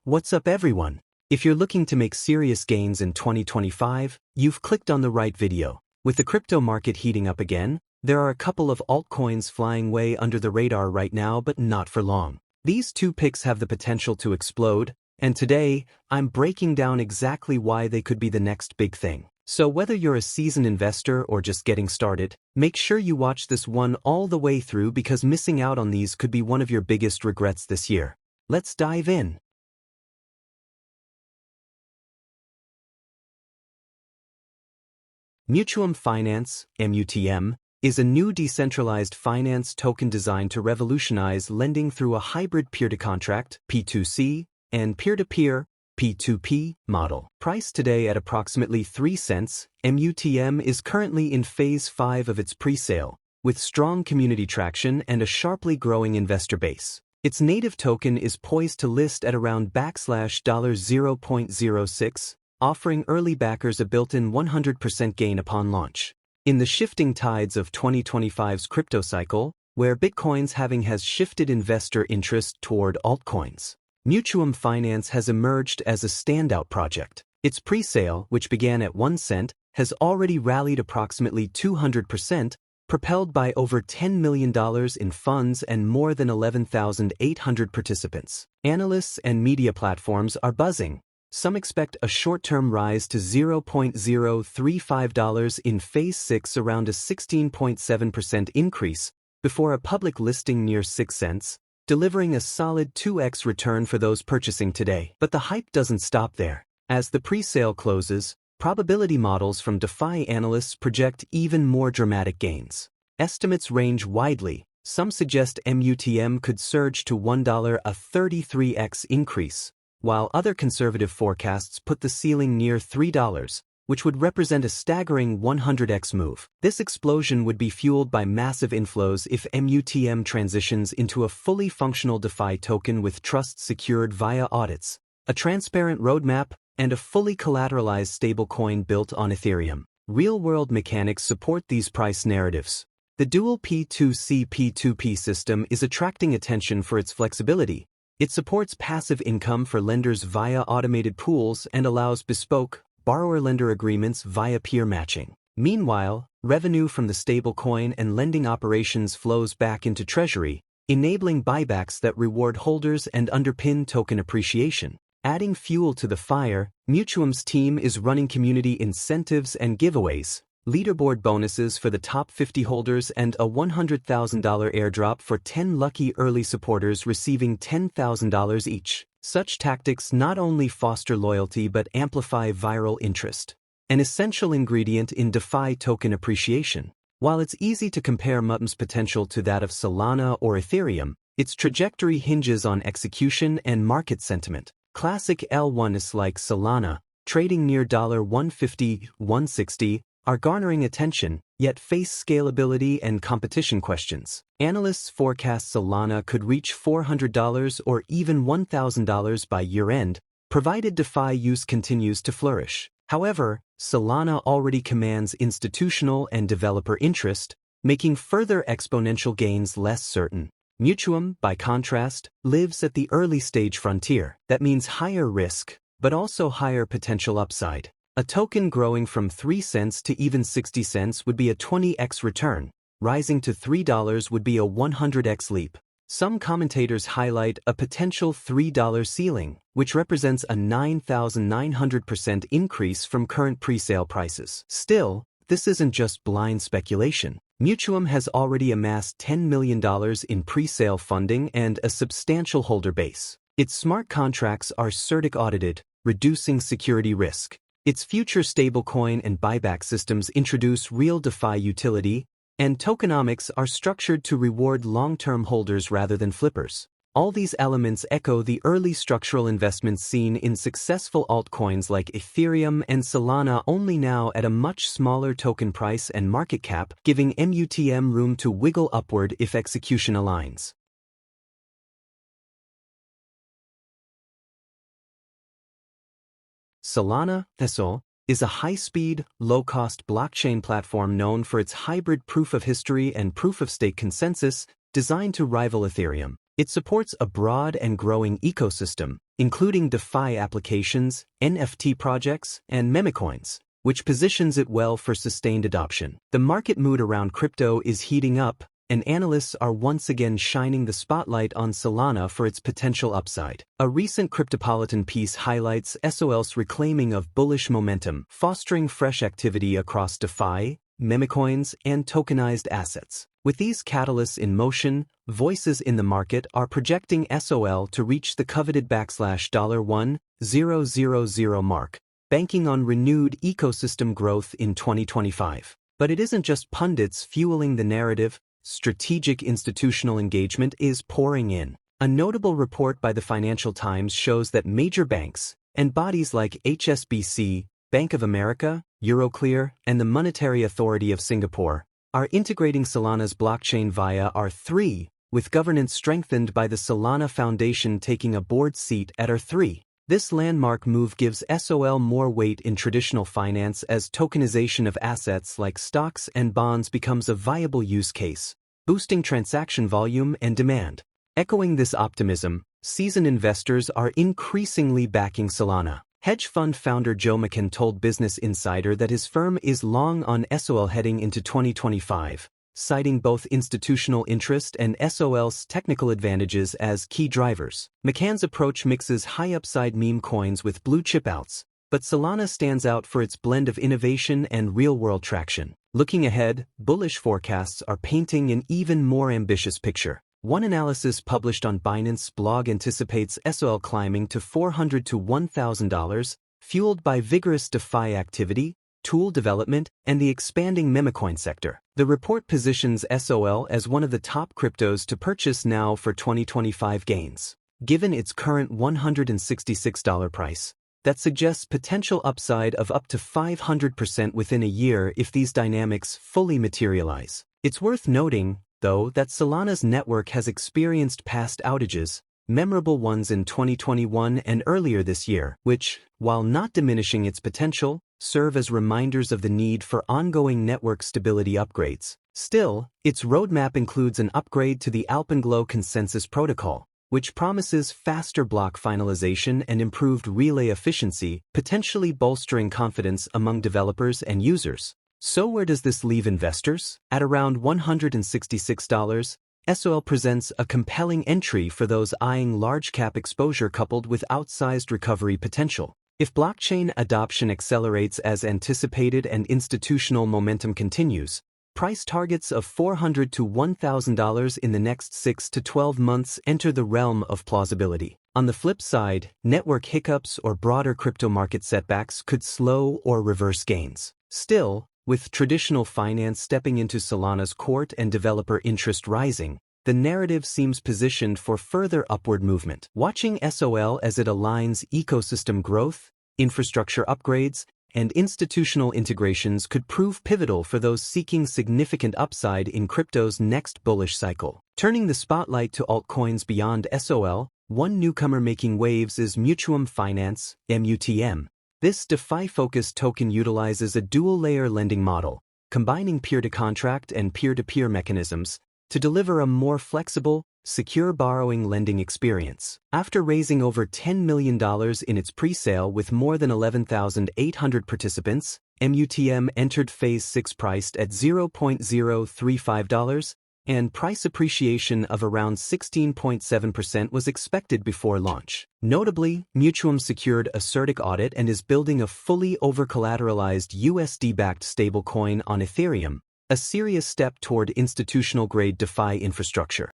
What's up everyone? If you're looking to make serious gains in 2025, you've clicked on the right video. With the crypto market heating up again, there are a couple of altcoins flying way under the radar right now, but not for long. These two picks have the potential to explode, and today, I'm breaking down exactly why they could be the next big thing. So whether you're a seasoned investor or just getting started, make sure you watch this one all the way through because missing out on these could be one of your biggest regrets this year. Let's dive in. Mutuum Finance, MUTM, is a new decentralized finance token designed to revolutionize lending through a hybrid peer-to-contract, P2C, and peer-to-peer, P2P, model. Priced today at approximately 3 cents, MUTM is currently in Phase 5 of its pre-sale, with strong community traction and a sharply growing investor base. Its native token is poised to list at around $0.06, offering early backers a built-in 100% gain upon launch. In the shifting tides of 2025's crypto cycle, where Bitcoin's halving has shifted investor interest toward altcoins, Mutuum Finance has emerged as a standout project. Its pre-sale, which began at 1 cent, has already rallied approximately 200%, propelled by over $10 million in funds and more than 11,800 participants. Analysts and media platforms are buzzing. Some expect a short-term rise to $0.035 in Phase 6, around a 16.7% increase, before a public listing near 6 cents, delivering a solid 2x return for those purchasing today. But the hype doesn't stop there. As the pre-sale closes, probability models from DeFi analysts project even more dramatic gains. Estimates range widely. Some suggest MUTM could surge to $1, a 33x increase, while other conservative forecasts put the ceiling near $3, which would represent a staggering 100x move. This explosion would be fueled by massive inflows if MUTM transitions into a fully functional DeFi token with trust secured via audits, a transparent roadmap, and a fully collateralized stablecoin built on Ethereum. Real-world mechanics support these price narratives. The dual P2C P2P system is attracting attention for its flexibility. It supports passive income for lenders via automated pools and allows bespoke, borrower-lender agreements via peer matching. Meanwhile, revenue from the stablecoin and lending operations flows back into Treasury, enabling buybacks that reward holders and underpin token appreciation. Adding fuel to the fire, Mutuum's team is running community incentives and giveaways, leaderboard bonuses for the top 50 holders, and a $100,000 airdrop for 10 lucky early supporters receiving $10,000 each. Such tactics not only foster loyalty but amplify viral interest, an essential ingredient in DeFi token appreciation. While it's easy to compare Mutum's potential to that of Solana or Ethereum, its trajectory hinges on execution and market sentiment. Classic L1s like Solana, trading near $150, $160, are garnering attention, yet face scalability and competition questions. Analysts forecast Solana could reach $400 or even $1,000 by year-end, provided DeFi use continues to flourish. However, Solana already commands institutional and developer interest, making further exponential gains less certain. Mutuum, by contrast, lives at the early-stage frontier. That means higher risk, but also higher potential upside. A token growing from 3 cents to even 60 cents would be a 20x return. Rising to $3 would be a 100x leap. Some commentators highlight a potential $3 ceiling, which represents a 9,900% increase from current pre-sale prices. Still, this isn't just blind speculation. Mutuum has already amassed $10 million in pre-sale funding and a substantial holder base. Its smart contracts are CertiK audited, reducing security risk. Its future stablecoin and buyback systems introduce real DeFi utility, and tokenomics are structured to reward long-term holders rather than flippers. All these elements echo the early structural investments seen in successful altcoins like Ethereum and Solana, only now at a much smaller token price and market cap, giving MUTM room to wiggle upward if execution aligns. Solana, is a high-speed, low-cost blockchain platform known for its hybrid proof-of-history and proof-of-stake consensus designed to rival Ethereum. It supports a broad and growing ecosystem, including DeFi applications, NFT projects, and memecoins, which positions it well for sustained adoption. The market mood around crypto is heating up, and analysts are once again shining the spotlight on Solana for its potential upside. A recent Cryptopolitan piece highlights SOL's reclaiming of bullish momentum, fostering fresh activity across DeFi, memecoins, and tokenized assets. With these catalysts in motion, voices in the market are projecting SOL to reach the coveted $1,000 mark, banking on renewed ecosystem growth in 2025. But it isn't just pundits fueling the narrative. Strategic institutional engagement is pouring in. A notable report by the Financial Times shows that major banks and bodies like HSBC, Bank of America, Euroclear, and the Monetary Authority of Singapore are integrating Solana's blockchain via R3, with governance strengthened by the Solana Foundation taking a board seat at R3. This landmark move gives SOL more weight in traditional finance as tokenization of assets like stocks and bonds becomes a viable use case, boosting transaction volume and demand. Echoing this optimism, seasoned investors are increasingly backing Solana. Hedge fund founder Joe McCann told Business Insider that his firm is long on SOL heading into 2025, citing both institutional interest and SOL's technical advantages as key drivers. McCann's approach mixes high-upside meme coins with blue-chip alts, but Solana stands out for its blend of innovation and real-world traction. Looking ahead, bullish forecasts are painting an even more ambitious picture. One analysis published on Binance blog anticipates SOL climbing to $400 to $1,000, fueled by vigorous DeFi activity, tool development, and the expanding memecoin sector. The report positions SOL as one of the top cryptos to purchase now for 2025 gains. Given its current $166 price, that suggests potential upside of up to 500% within a year if these dynamics fully materialize. It's worth noting, though, that Solana's network has experienced past outages, memorable ones in 2021 and earlier this year, which, while not diminishing its potential, serve as reminders of the need for ongoing network stability upgrades. Still, its roadmap includes an upgrade to the Alpenglow consensus protocol, which promises faster block finalization and improved relay efficiency, potentially bolstering confidence among developers and users. So where does this leave investors? At around $166, SOL presents a compelling entry for those eyeing large-cap exposure coupled with outsized recovery potential. If blockchain adoption accelerates as anticipated and institutional momentum continues, price targets of $400 to $1,000 in the next 6 to 12 months enter the realm of plausibility. On the flip side, network hiccups or broader crypto market setbacks could slow or reverse gains. Still, with traditional finance stepping into Solana's court and developer interest rising, the narrative seems positioned for further upward movement. Watching SOL as it aligns ecosystem growth, infrastructure upgrades, and institutional integrations could prove pivotal for those seeking significant upside in crypto's next bullish cycle. Turning the spotlight to altcoins beyond SOL, one newcomer making waves is Mutuum Finance, MUTM. This DeFi-focused token utilizes a dual-layer lending model, combining peer-to-contract and peer-to-peer mechanisms, to deliver a more flexible, secure borrowing lending experience. After raising over $10 million in its pre-sale with more than 11,800 participants, MUTM entered Phase 6 priced at $0.035, and price appreciation of around 16.7% was expected before launch. Notably, Mutuum secured a CertiK audit and is building a fully over-collateralized USD-backed stablecoin on Ethereum, a serious step toward institutional-grade DeFi infrastructure.